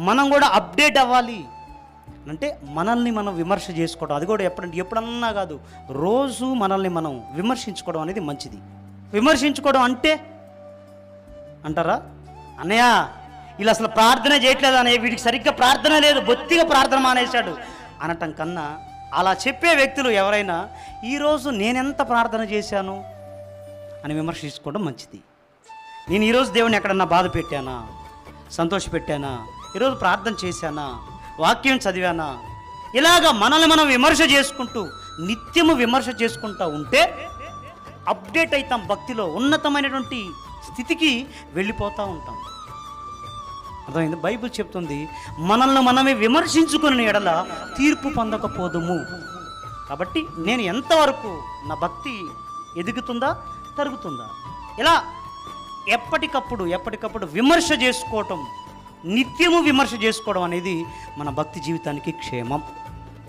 మనం కూడా అప్డేట్ అవ్వాలి. అంటే మనల్ని మనం విమర్శ చేసుకోవడం, అది కూడా ఎప్పుడన్నా కాదు, రోజు మనల్ని మనం విమర్శించుకోవడం అనేది మంచిది. విమర్శించుకోవడం అంటే అంటారా, అన్నయ్య వీళ్ళు అసలు ప్రార్థన చేయట్లేదు అన్నయ్య, వీడికి సరిగ్గా ప్రార్థన లేదు, బొత్తిగా ప్రార్థన మానేశాడు అనటం కన్నా, అలా చెప్పే వ్యక్తులు ఎవరైనా ఈరోజు నేనెంత ప్రార్థన చేశాను అని విమర్శించుకోవడం మంచిది. నేను ఈరోజు దేవుని ఎక్కడన్నా బాధ పెట్టానా, సంతోష పెట్టానా, ఈరోజు ప్రార్థన చేశానా, వాక్యం చదివానా, ఇలాగ మనల్ని మనం విమర్శ చేసుకుంటూ నిత్యము విమర్శ చేసుకుంటూ ఉంటే అప్డేట్ అవుతాం, భక్తిలో ఉన్నతమైనటువంటి స్థితికి వెళ్ళిపోతూ ఉంటాం. అర్థమైంది? బైబిల్ చెప్తుంది, మనల్ని మనమే విమర్శించుకుని ఎడల తీర్పు పొందకపోదుము. కాబట్టి నేను ఎంతవరకు నా భక్తి ఎదుగుతుందా తరుగుతుందా, ఇలా ఎప్పటికప్పుడు విమర్శ చేసుకోవటం, నిత్యము విమర్శ చేసుకోవడం అనేది మన భక్తి జీవితానికి క్షేమం.